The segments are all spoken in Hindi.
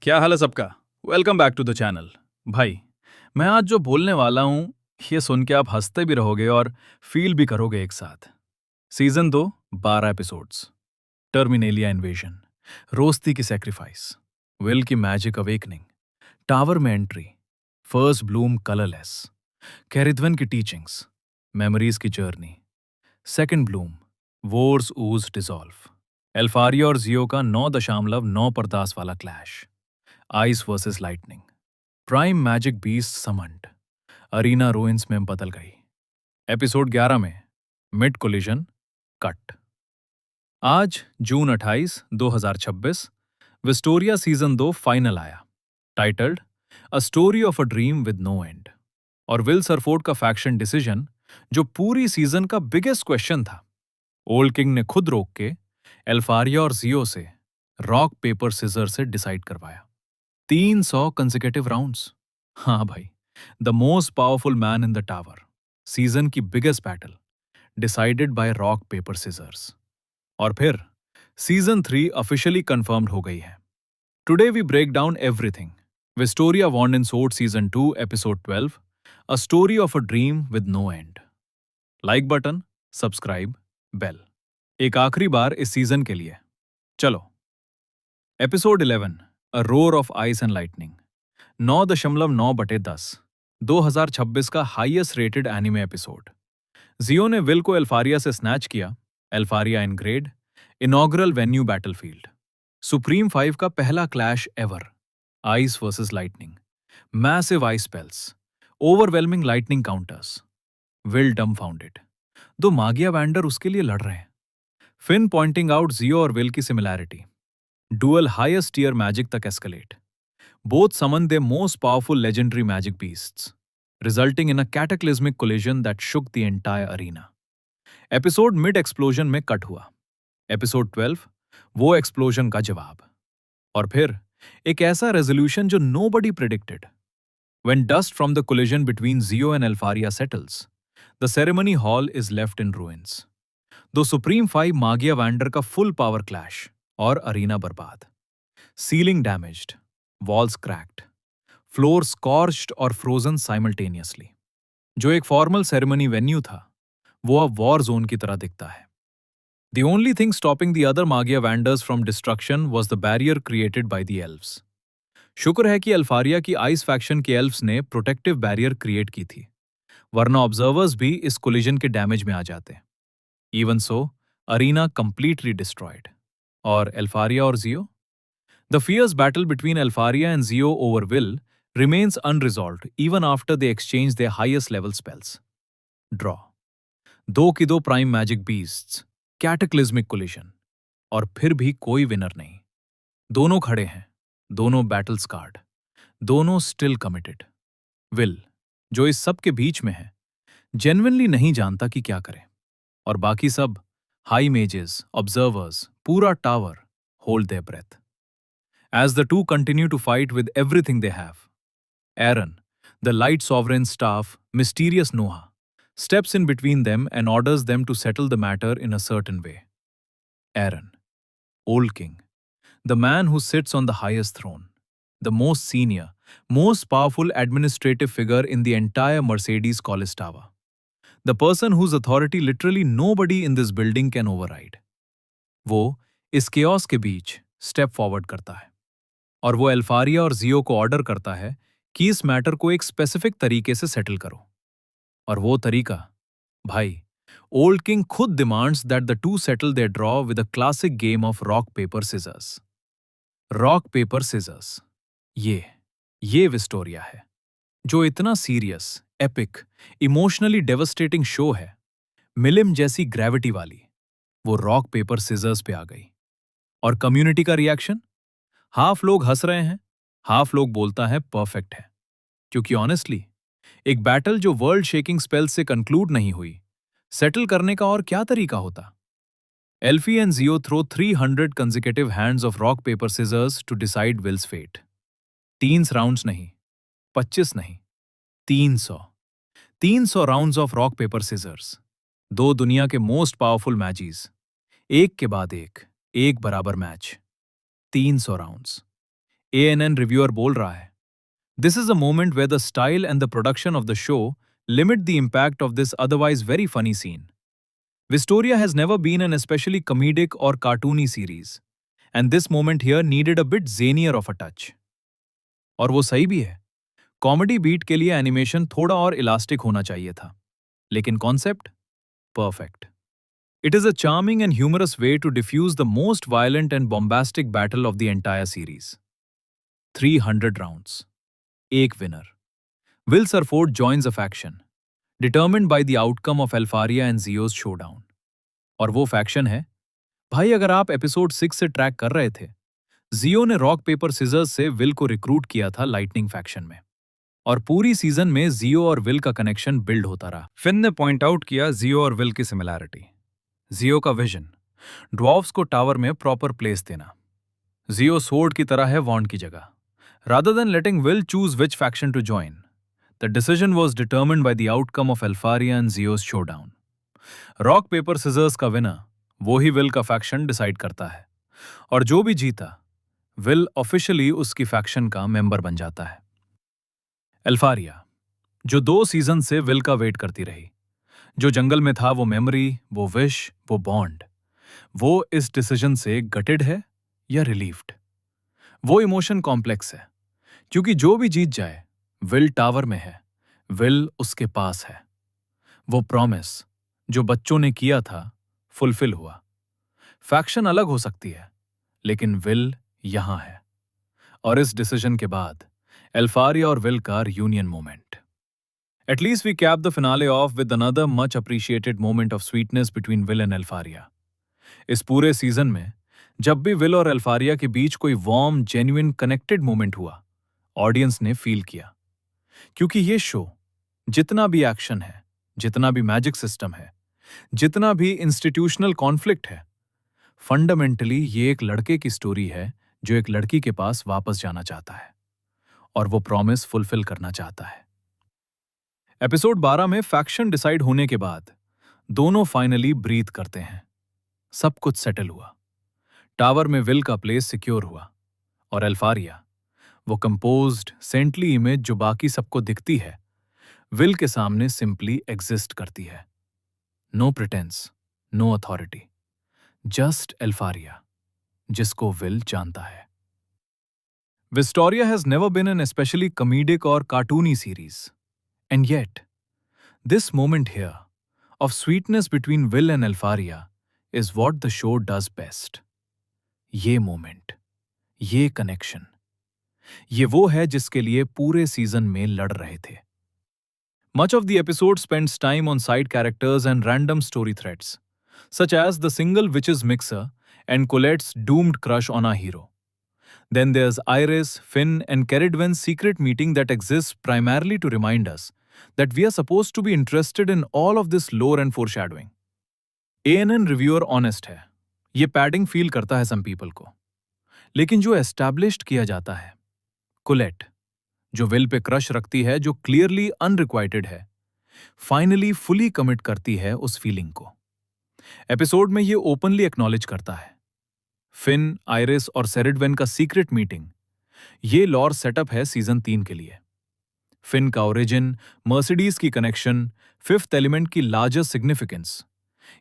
क्या हाल है सबका। Welcome back to the channel. भाई, मैं आज जो बोलने वाला हूं, ये सुन के आप हंसते भी रहोगे और फील भी करोगे एक साथ। Season 2, 12 episodes. Terminalia invasion, Rosti की सैक्रिफाइस, विल की मैजिक अवेकनिंग, टावर में एंट्री, फर्स्ट ब्लूम कलरलेस, कैरिथवन की टीचिंग्स, मेमोरीज की जर्नी, सेकंड ब्लूम, वॉर्स ऊज डिसॉल्व, एल्फारिया और जियो का 9.9 परदास वाला clash, ice versus lightning, prime magic beast summoned, arena ruins में बदल गई। एपिसोड 11 में मिड कोलिजन कट। आज जून 28, 2026, विस्टोरिया सीजन 2 फाइनल आया। Titled a story of a dream with no end. और विल सरफोर्ड का फैक्शन डिसीजन, जो पूरी सीजन का बिगेस्ट क्वेश्चन था, ओल्ड किंग ने खुद रोक के एल्फारिया और जियो से रॉक पेपर सिजर से डिसाइड करवाया। 300 कंसेक्यूटिव राउंड्स। हाँ भाई, the most powerful man in the tower, season की biggest battle, decided by rock paper scissors. और फिर सीजन 3 ऑफिशियली कंफर्म्ड हो गई है। Today we break down everything. Wistoria wand in sword season 2 episode 12, a story of a dream with no end. Like button, subscribe, bell. एक आखिरी बार इस सीजन के लिए। चलो। Episode 11, a roar of ice and lightning. 9.9/10, 2026 का highest rated anime episode. Zio ने विल को एल्फारिया से स्नैच किया। Elfaria in grade, inaugural venue battlefield, supreme 5 का पहला clash ever, ice versus lightning, massive ice spells, overwhelming lightning counters, Will dumbfounded. दो मागिया वैंडर उसके लिए लड़ रहे हैं। फिन पॉइंटिंग आउट जियो और विल की similarity, dual highest tier magic तक escalate. Both summon their most powerful legendary magic beasts, resulting in a cataclysmic collision that shook the entire arena. Episode mid explosion में कट हुआ। एपिसोड 12, वो एक्सप्लोजन का जवाब। और फिर एक ऐसा रेजोल्यूशन जो nobody predicted. When dust from the collision between Zio and Elfaria settles, the ceremony hall is left in ruins. दो सुप्रीम 5 मागिया वैंडर का फुल पावर क्लैश और अरीना बर्बाद। Ceiling damaged, walls cracked, floor scorched और फ्रोजन साइमल्टेनियसली। जो एक फॉर्मल सेरेमनी वेन्यू था, वो अब वॉर जोन की तरह दिखता है। The only thing stopping the other Magia Vanders from destruction was the barrier created by the elves. शुक्र है कि अल्फारिया की आइस फैक्शन के एल्व्स ने प्रोटेक्टिव बैरियर क्रिएट की थी, वरना ऑब्जर्वर्स भी इस कोलिजन के डैमेज में आ जाते। Even so, arena completely destroyed. और एल्फारिया और जियो? The fierce battle between Alfaria and Zio over Will remains unresolved even after they exchange their highest level spells. Draw. दो की दो प्राइम मैजिक बीस्ट्स, कैटेक्लिज्मिक कोलिशन, और फिर भी कोई विनर नहीं। दोनों खड़े हैं, दोनों बैटल स्कार्ड, दोनों स्टिल कमिटेड। विल, जो इस सब के बीच में है, जेन्युइनली नहीं जानता कि क्या करे। और बाकी सब, हाई मेजेस, ऑब्जर्वर्स, पूरा tower, hold their breath as the two continue to fight with everything they have. Aaron, the Light Sovereign's staff, mysterious Noah, steps in between them and orders them to settle the matter in a certain way. Aaron, Old King, the man who sits on the highest throne, the most senior, most powerful administrative figure in the entire Mercedes College Tower, the person whose authority literally nobody in this building can override. वो इस chaos के बीच स्टेप फॉरवर्ड करता है, और वो एल्फारिया और जियो को ऑर्डर करता है कि इस मैटर को एक स्पेसिफिक तरीके से सेटल करो। और वो तरीका, भाई, ओल्ड किंग खुद demands that the two settle their draw with a classic game of rock paper scissors. Rock paper scissors, ये विस्टोरिया है, जो इतना serious, epic, emotionally devastating show है, मिलिम जैसी ग्रेविटी वाली, वो रॉक पेपर सिजर्स पे आ गई। और कम्युनिटी का रिएक्शन? हाफ लोग हंस रहे हैं, हाफ लोग बोलता है परफेक्ट है। क्योंकि ऑनेस्टली, एक बैटल जो वर्ल्ड शेकिंग स्पेल से कंक्लूड नहीं हुई, सेटल करने का और क्या तरीका होता? Elfie and Zio throw 300 consecutive hands of rock paper scissors to decide Will's fate. 3 rounds नहीं, 25 नहीं, 300। 300 rounds of rock paper scissors. दो दुनिया के मोस्ट पावरफुल मैचेस, एक के बाद एक बराबर मैच। 300 राउंड्स, ANN रिव्यूअर बोल रहा है, This is a moment where the style and the production of the show limit the impact of this otherwise very funny scene. Vistoria has never been an especially comedic or cartoony series, and this moment here needed a bit zanier of a touch. और वो सही भी है। कॉमेडी बीट के लिए एनिमेशन थोड़ा और इलास्टिक होना चाहिए था, लेकिन concept perfect. It is a charming and humorous way to diffuse the most violent and bombastic battle of the entire series. 300 rounds. एक winner. Will Surford joins a faction, determined by the outcome of Alfaria and Zio's showdown. और वो फैक्शन है, भाई अगर आप एपिसोड 6 से ट्रैक कर रहे थे, जियो ने रॉक पेपर सिजर्स से विल को रिक्रूट किया था लाइटनिंग फैक्शन में। और पूरी सीजन में जियो और विल का कनेक्शन बिल्ड होता रहा। फिन ने पॉइंट आउट किया जियो और विल की सिमिलैरिटी। जियो का विजन, ड्वार्फ्स को टावर में प्रॉपर प्लेस देना। जियो सोर्ड की तरह है वॉन्ड की जगह। Rather than letting Will choose which faction to join, the decision was determined by the outcome of Alfaria and Zio's showdown. Rock, paper, scissors का विनर वो ही विल का फैक्शन डिसाइड करता है, और जो भी जीता विल ऑफिशियली उसकी फैक्शन का मेंबर बन जाता है। एल्फारिया, जो 2 सीजन से विल का वेट करती रही, जो जंगल में था वो मेमोरी, वो विश, वो बॉन्ड, वो इस डिसीजन से गटेड है या रिलीव्ड। वो इमोशन कॉम्प्लेक्स है, क्योंकि जो भी जीत जाए विल टावर में है, विल उसके पास है। वो प्रॉमिस जो बच्चों ने किया था फुलफिल हुआ। फैक्शन अलग हो सकती है, लेकिन विल यहां है। और इस डिसीजन के बाद एल्फारिया और विल का union moment. At least we cap the finale off with another much appreciated moment of sweetness between Will and Alfaria. इस पूरे सीजन में जब भी विल और एल्फारिया के बीच कोई वार्म, जेन्युइन, कनेक्टेड मोमेंट हुआ, ऑडियंस ने फील किया। क्योंकि ये शो जितना भी एक्शन है, जितना भी मैजिक सिस्टम है, जितना भी इंस्टीट्यूशनल कॉन्फ्लिक्ट है, फंडामेंटली ये एक लड़के की स्टोरी है जो एक लड़की के पास वापस जाना चाहता है और वो प्रॉमिस फुलफिल करना चाहता है। एपिसोड 12 में फैक्शन डिसाइड होने के बाद दोनों फाइनली ब्रीथ करते हैं। सब कुछ सेटल हुआ। टावर में विल का प्लेस सिक्योर हुआ और एल्फारिया, वो कंपोज्ड, सेंटली इमेज जो बाकी सबको दिखती है, विल के सामने सिंपली एग्जिस्ट करती है। No pretense, no authority, just Elfaria, जिसको विल जानता है। Wistoria has never been an especially comedic और कार्टूनी series, and yet this moment here of sweetness between Will and Elfaria is what the show does best. ये मोमेंट, ये कनेक्शन, ये वो है जिसके लिए पूरे सीजन में लड़ रहे थे। Much of the episode spends time on side characters and random story threads, such as the single witch's mixer and Colette's doomed crush on our hero. Then there's Iris, Finn, and Keridwen's secret meeting that exists primarily to remind us that we are supposed to be interested in all of this lore and foreshadowing. ANN reviewer honest है, ये padding feel करता है some people को, लेकिन जो established किया जाता है, Colette, जो विल पे क्रश रखती है, जो क्लियरली अनरिक्वाइटेड है, फाइनली फुली कमिट करती है उस फीलिंग को। एपिसोड में ये ओपनली एक्नॉलेज करता है। फिन, आइरिस और सेरिडवेन का सीक्रेट मीटिंग, ये लॉर सेटअप है सीजन 3 के लिए। फिन का ओरिजिन, मर्सिडीज की कनेक्शन, फिफ्थ एलिमेंट की लार्जर सिग्निफिकेंस,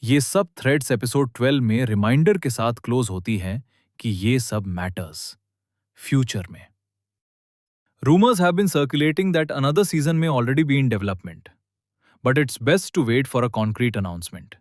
ये सब थ्रेड्स एपिसोड 12 में रिमाइंडर के साथ क्लोज होती हैं कि ये सब मैटर्स फ्यूचर में। Rumors have been circulating that another season may already be in development, but it's best to wait for a concrete announcement.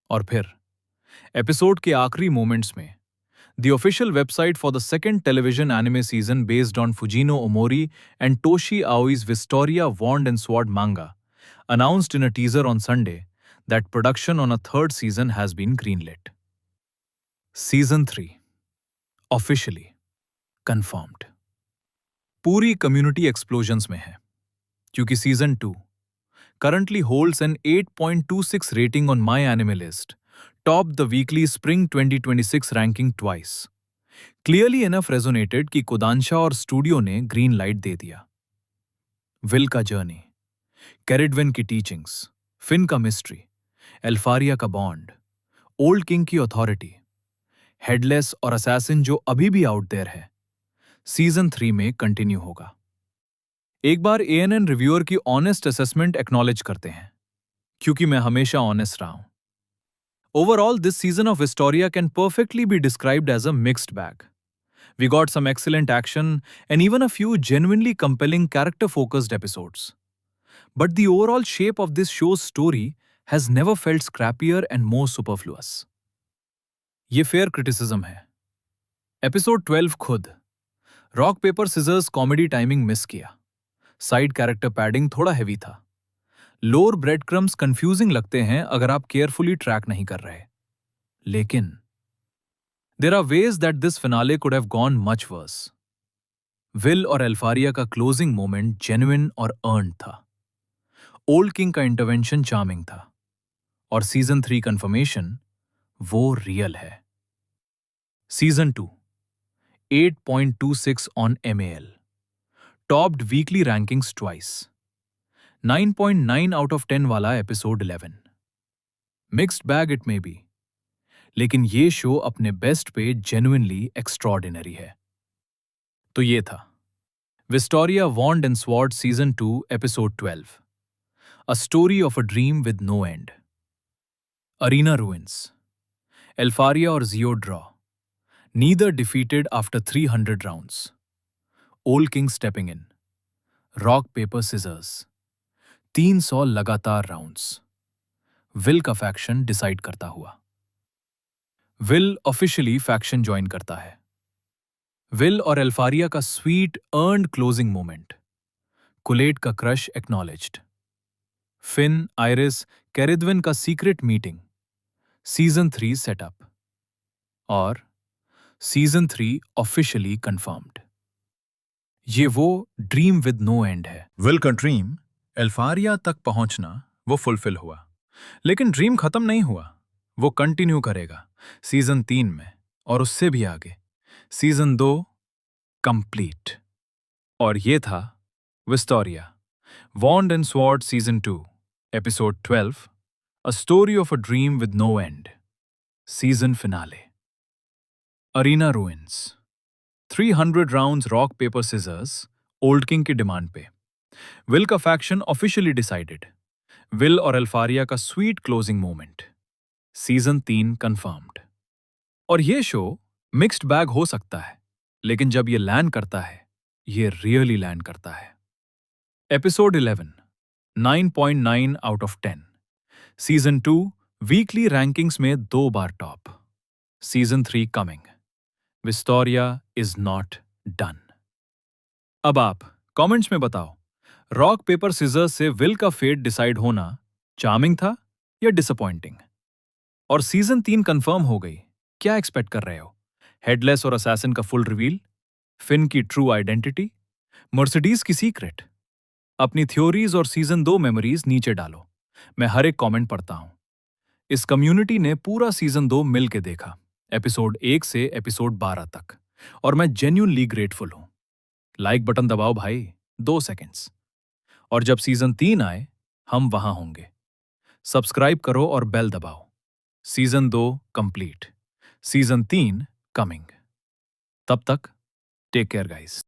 और फिर एपिसोड के आखिरी मोमेंट्स में the official website for the second television anime season based on Fujino Omori and Toshi Aoi's Vistoria Wand and Sword manga announced in a teaser on Sunday that production on a third season has been greenlit. Season 3 officially confirmed. पूरी कम्युनिटी एक्सप्लोजन्स में है, क्योंकि season 2 currently holds an 8.26 rating on My Anime List, topped the weekly Spring 2026 ranking twice. Clearly enough resonated कि कोदांशा और स्टूडियो ने ग्रीन लाइट दे दिया। विल का जर्नी, कैरिडवेन की टीचिंग्स, फिन का मिस्ट्री, एल्फारिया का बॉन्ड, ओल्ड किंग की अथॉरिटी, हेडलेस और असैसिन जो अभी भी आउट देयर है, सीजन 3 में कंटिन्यू होगा। एक बार एएनएन रिव्यूअर की ऑनेस्ट असेसमेंट एक्नॉलेज करते हैं, क्योंकि मैं हमेशा ऑनेस्ट रहा हूं। Overall, this season of Wistoria can perfectly be described as a mixed bag. We got some excellent action and even a few genuinely compelling character-focused episodes. But the overall shape of this show's story has never felt scrappier and more superfluous. ये फेयर क्रिटिसिज्म है। एपिसोड 12 खुद rock paper scissors comedy timing miss किया। साइड कैरेक्टर पैडिंग थोड़ा हैवी था। लोअर ब्रेड क्रम्स कंफ्यूजिंग लगते हैं अगर आप केयरफुली ट्रैक नहीं कर रहे। लेकिन there are ways that this finale could have gone much worse. Will और एल्फारिया का क्लोजिंग मोमेंट जेन्युइन और अर्न्ड था। ओल्ड किंग का इंटरवेंशन चार्मिंग था। और सीजन 3 कंफर्मेशन वो रियल है। Season 2 8.26 on MAL topped weekly rankings twice. 9.9 out of 10 वाला episode 11। Mixed bag it may be, लेकिन ये शो अपने बेस्ट पे जेन्युइनली एक्स्ट्रॉर्डिनरी है। तो ये था Wistoria wand and sword season 2 episode 12, a story of a dream with no end. Arena ruins, Elfaria और Zio draw, neither defeated after 300 rounds. Old king stepping in, rock paper scissors, 300 लगातार राउंड्स। विल का फैक्शन डिसाइड करता हुआ। विल ऑफिशियली फैक्शन ज्वाइन करता है। विल और एल्फारिया का स्वीट अर्न्ड क्लोजिंग मोमेंट। कुलेट का क्रश एक्नॉलेज्ड। फिन, आयरिस, कैरिद्विन का सीक्रेट मीटिंग। Season 3 setup. और सीजन 3 ऑफिशियली कंफर्म्ड। ये वो ड्रीम विद नो एंड है। विल का ड्रीम एल्फारिया तक पहुंचना वो फुलफिल हुआ, लेकिन ड्रीम खत्म नहीं हुआ। वो कंटिन्यू करेगा सीजन 3 में और उससे भी आगे। Season 2 complete. और ये था Wistoria wand and sword season 2 episode 12, a story of a dream with no end. Season finale. Arena ruins, 300 rounds rock paper scissors, old king की डिमांड पे। विल का फैक्शन ऑफिशियली डिसाइडेड। विल और एल्फारिया का sweet closing moment. Season 3 confirmed. और ये शो मिक्स्ड बैग हो सकता है, लेकिन जब ये लैंड करता है, ये रियली लैंड करता है। Episode 11, 9.9 out of 10। Season 2 weekly rankings में 2 बार top. Season 3 coming. Wistoria is not done. अब आप कमेंट्स में बताओ, रॉक पेपर सिजर्स से विल का फेट डिसाइड होना चार्मिंग था या डिसअपॉइंटिंग? और सीजन 3 कंफर्म हो गई, क्या एक्सपेक्ट कर रहे हो? हेडलेस और असैसिन का फुल रिवील, फिन की ट्रू आइडेंटिटी, मर्सिडीज की सीक्रेट? अपनी थ्योरीज और सीजन 2 मेमोरीज नीचे डालो। मैं हर एक कमेंट पढ़ता हूं। इस कम्युनिटी ने पूरा सीजन 2 मिल के देखा, एपिसोड 1 से एपिसोड 12 तक, और मैं जेन्युइनली ग्रेटफुल हूं। लाइक बटन दबाओ भाई, 2 सेकेंड्स। और जब सीजन 3 आए, हम वहां होंगे। सब्सक्राइब करो और बेल दबाओ। Season 2 complete, season 3 coming. तब तक टेक केयर गाइस।